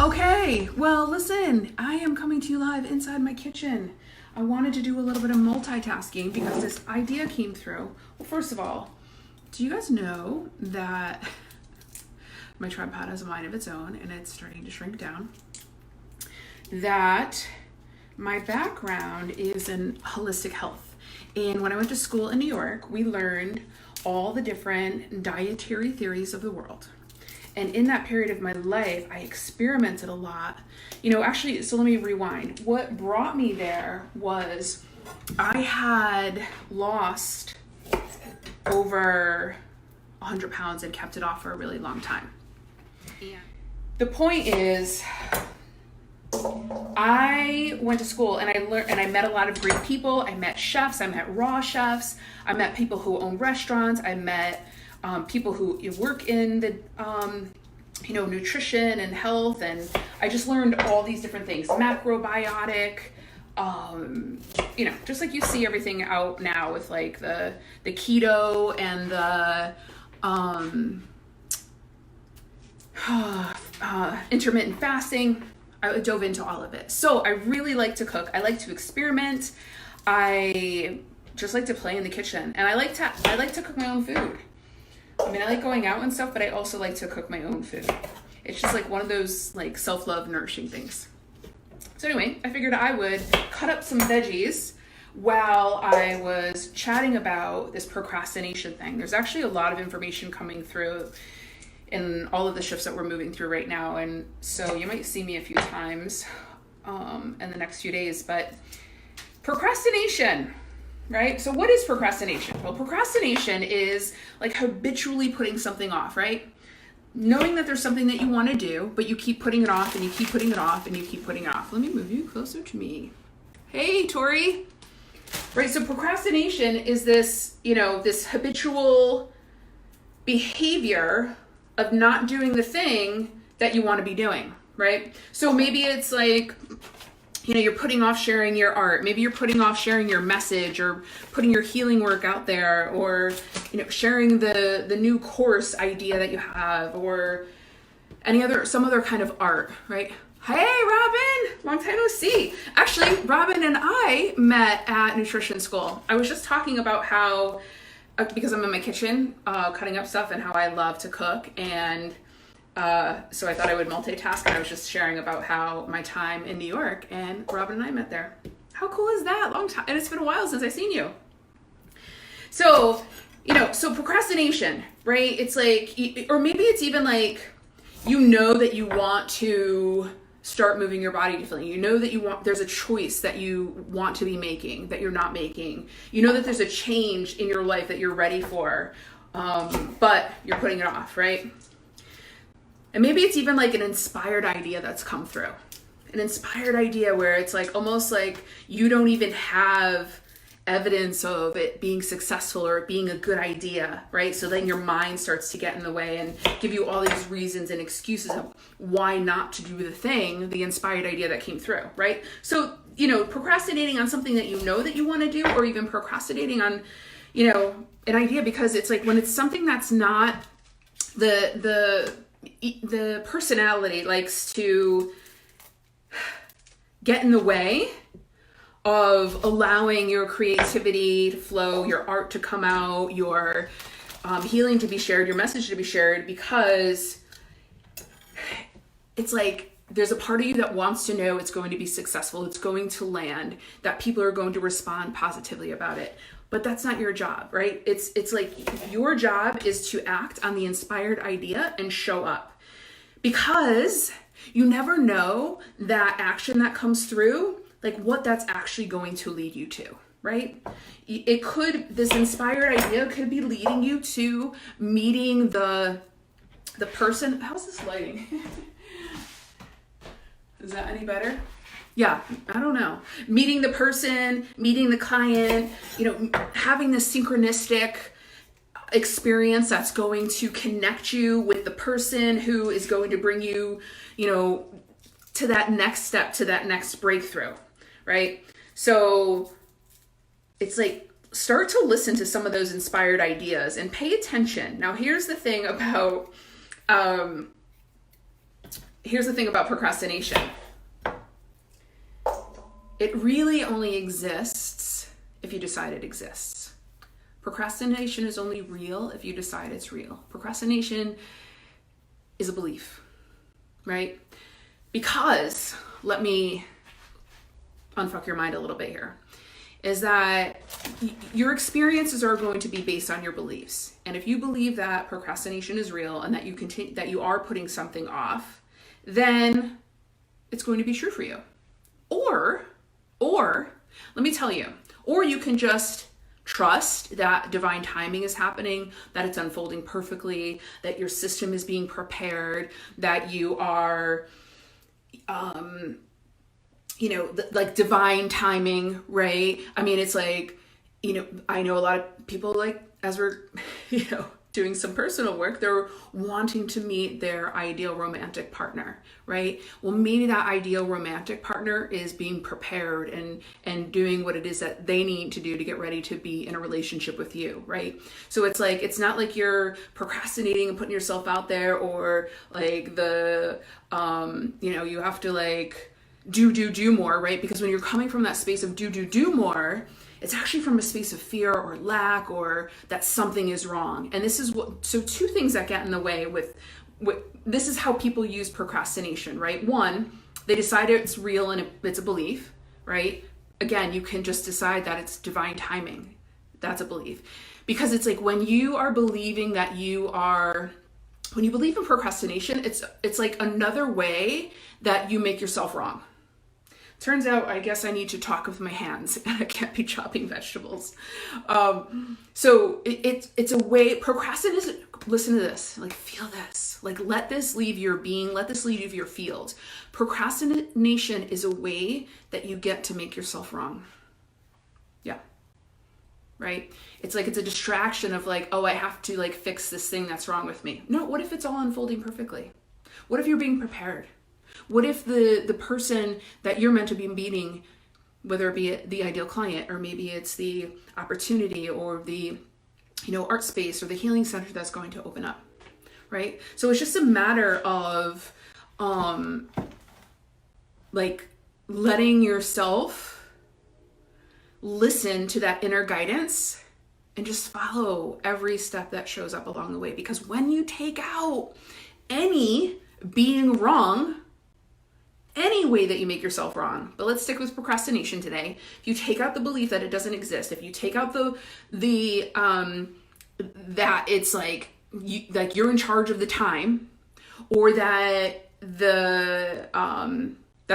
Okay, well, listen, I am coming to you live inside my kitchen. I wanted to do a little bit of multitasking because this idea came through. Well, first of all, do you guys know that my tripod has a mind of its own and it's starting to shrink down? That my background is in holistic health. And when I went to school in New York, we learned all the different dietary theories of the world. And in that period of my life, I experimented a lot. Actually, so let me rewind. What brought me there was I had lost over 100 pounds and kept it off for a really long time. The point is, I went to school and I learned, and I met a lot of great people. I met chefs, I met raw chefs, I met people who own restaurants, I met people who work in the nutrition and health, and I just learned all these different things. Macrobiotic, just like you see everything out now with like the keto and the intermittent fasting. I dove into all of it. So I really like to cook. I like to experiment. I just like to play in the kitchen, and I like to cook my own food. I mean, I like going out and stuff, but I also like to cook my own food. It's just like one of those like self-love nourishing things. So anyway, I figured I would cut up some veggies while I was chatting about this procrastination thing. There's actually a lot of information coming through in all of the shifts that we're moving through right now. And so you might see me a few times in the next few days, but procrastination. Right? So what is procrastination? Well, procrastination is like habitually putting something off, right? Knowing that there's something that you want to do, but you keep putting it off and you keep putting it off and you keep putting it off. Let me move you closer to me. Hey, Tori. Right? So procrastination is this, this habitual behavior of not doing the thing that you want to be doing, right? So maybe it's like, you're putting off sharing your art. Maybe you're putting off sharing your message or putting your healing work out there, or, sharing the new course idea that you have, or some other kind of art, right? Hey, Robin, long time no see. Actually, Robin and I met at nutrition school. I was just talking about how, because I'm in my kitchen, cutting up stuff, and how I love to cook, and so I thought I would multitask, and I was just sharing about how my time in New York, and Robin and I met there. How cool is that? Long time, and it's been a while since I've seen you. So, so procrastination, right? It's like, or maybe it's even like, that you want to start moving your body differently. That there's a choice that you want to be making that you're not making. That there's a change in your life that you're ready for, but you're putting it off, right? And maybe it's even like an inspired idea that's come through. An inspired idea where it's like almost like you don't even have evidence of it being successful or it being a good idea, right? So then your mind starts to get in the way and give you all these reasons and excuses of why not to do the thing, the inspired idea that came through, right? So, procrastinating on something that that you want to do, or even procrastinating on, an idea, because it's like when it's something that's not the personality likes to get in the way of allowing your creativity to flow, your art to come out, your healing to be shared, your message to be shared, because it's like there's a part of you that wants to know it's going to be successful, it's going to land, that people are going to respond positively about it. But that's not your job, right? It's like your job is to act on the inspired idea and show up, because you never know that action that comes through, like what that's actually going to lead you to, right? This inspired idea could be leading you to meeting the person. How's this lighting? Is that any better? Yeah, I don't know. Meeting the person, meeting the client, having this synchronistic experience that's going to connect you with the person who is going to bring you, to that next step, to that next breakthrough, right? So it's like, start to listen to some of those inspired ideas and pay attention. Now, here's the thing about here's the thing about procrastination. It really only exists if you decide it exists. Procrastination is only real if you decide it's real. Procrastination is a belief, right? Because, let me unfuck your mind a little bit here, is that your experiences are going to be based on your beliefs. And if you believe that procrastination is real and that you are putting something off, then it's going to be true for you. Or let me tell you, or you can just trust that divine timing is happening, that it's unfolding perfectly, that your system is being prepared, that you are, like divine timing, right? I mean, it's like, I know a lot of people, like, as we're, doing some personal work, they're wanting to meet their ideal romantic partner, right? Well, maybe that ideal romantic partner is being prepared and doing what it is that they need to do to get ready to be in a relationship with you, right? So it's like, it's not like you're procrastinating and putting yourself out there, or like you have to like do more, right? Because when you're coming from that space of do more, it's actually from a space of fear or lack, or that something is wrong. And this is so two things that get in the way with this is how people use procrastination, right? One, they decide it's real and it's a belief, right? Again, you can just decide that it's divine timing. That's a belief. Because it's like when you are believing that when you believe in procrastination, it's like another way that you make yourself wrong. Turns out, I guess I need to talk with my hands and I can't be chopping vegetables. So it's a way, procrastination, listen to this, like feel this, like let this leave your being, let this leave your field. Procrastination is a way that you get to make yourself wrong. Yeah. Right? It's like, it's a distraction of like, oh, I have to like fix this thing that's wrong with me. No, what if it's all unfolding perfectly? What if you're being prepared? What if the person that you're meant to be meeting, whether it be the ideal client, or maybe it's the opportunity or the, art space or the healing center that's going to open up, right? So it's just a matter of, like letting yourself listen to that inner guidance and just follow every step that shows up along the way. Because when you take out any being wrong, any way that you make yourself wrong, but let's stick with procrastination today. If you take out the belief that it doesn't exist, if you take out that it's like you're in charge of the time, or that that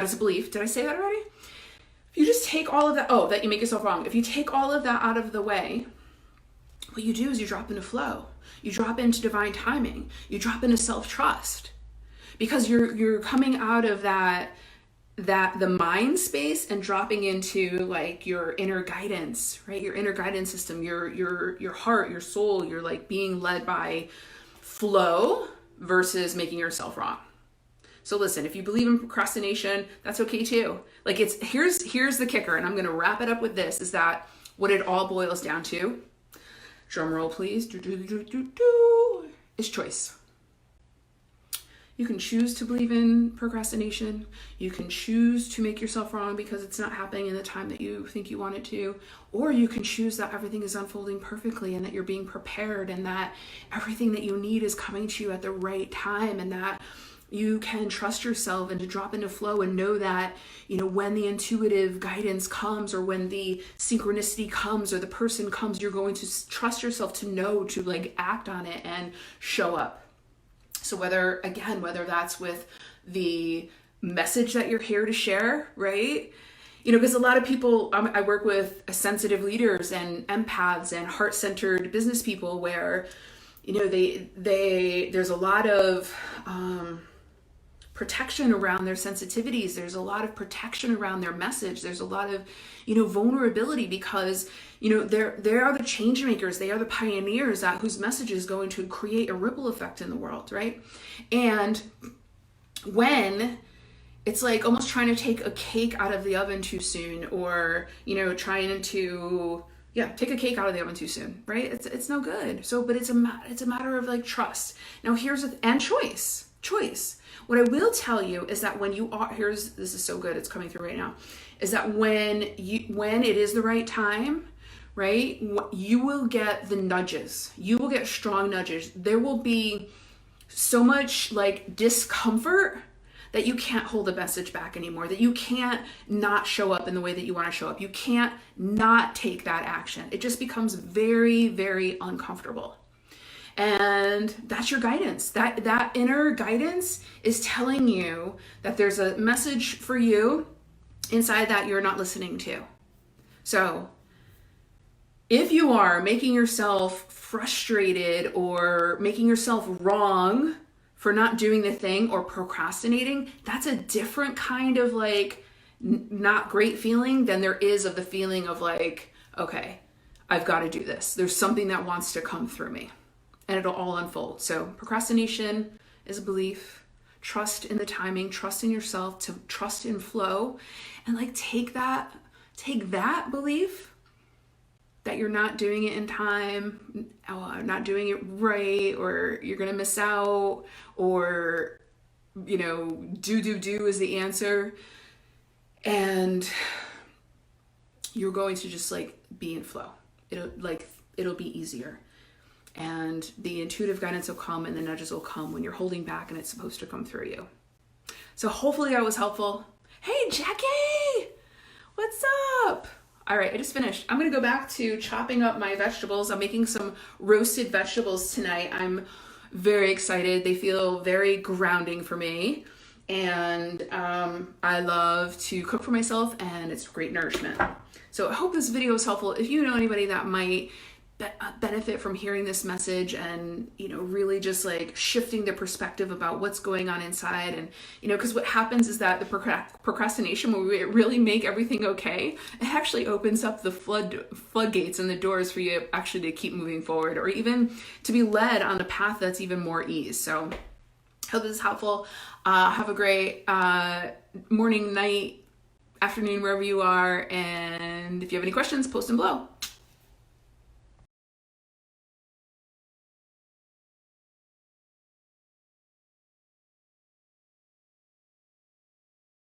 is a belief. Did I say that already? If you just take all of that, that you make yourself wrong. If you take all of that out of the way, what you do is you drop into flow. You drop into divine timing. You drop into self-trust. Because you're coming out of the mind space and dropping into like your inner guidance, right? Your inner guidance system, your heart, your soul. You're like being led by flow versus making yourself wrong. So listen, if you believe in procrastination, that's okay too. Like here's the kicker, and I'm gonna wrap it up with this, is that what it all boils down to, drum roll please, is choice. You can choose to believe in procrastination. You can choose to make yourself wrong because it's not happening in the time that you think you want it to. Or you can choose that everything is unfolding perfectly and that you're being prepared and that everything that you need is coming to you at the right time, and that you can trust yourself and to drop into flow and know that, when the intuitive guidance comes, or when the synchronicity comes, or the person comes, you're going to trust yourself to know to like act on it and show up. So whether that's with the message that you're here to share, right? Because a lot of people, I work with sensitive leaders and empaths and heart-centered business people where, there's a lot of protection around their sensitivities. There's a lot of protection around their message. There's a lot of, vulnerability because, they are the change makers. They are the pioneers whose message is going to create a ripple effect in the world, right? And when it's like almost trying to take a cake out of the oven too soon, or, trying to, take a cake out of the oven too soon, right? It's no good. So, but it's a matter of like trust. Now and choice. What I will tell you is that when you are, this is so good, it's coming through right now, is that when it is the right time, right, you will get the nudges. You will get strong nudges. There will be so much like discomfort that you can't hold the message back anymore, that you can't not show up in the way that you want to show up. You can't not take that action. It just becomes very, very uncomfortable. And that's your guidance. That inner guidance is telling you that there's a message for you inside that you're not listening to. So if you are making yourself frustrated or making yourself wrong for not doing the thing or procrastinating, that's a different kind of like not great feeling than there is of the feeling of like, okay, I've got to do this. There's something that wants to come through me and it'll all unfold. So procrastination is a belief. Trust in the timing, trust in yourself, to trust in flow, and like take that belief that you're not doing it in time, not doing it right, or you're gonna miss out, or do is the answer, and you're going to just like be in flow. It'll be easier, and the intuitive guidance will come and the nudges will come when you're holding back and it's supposed to come through you. So hopefully that was helpful. Hey Jackie, what's up? All right, I just finished. I'm gonna go back to chopping up my vegetables. I'm making some roasted vegetables tonight. I'm very excited. They feel very grounding for me. And I love to cook for myself and it's great nourishment. So I hope this video is helpful. If you know anybody that might benefit from hearing this message and, really just like shifting the perspective about what's going on inside. And, because what happens is that the procrastination, when we really make everything okay, it actually opens up the floodgates and the doors for you actually to keep moving forward, or even to be led on a path that's even more ease. So hope this is helpful. Have a great morning, night, afternoon, wherever you are. And if you have any questions, post them below.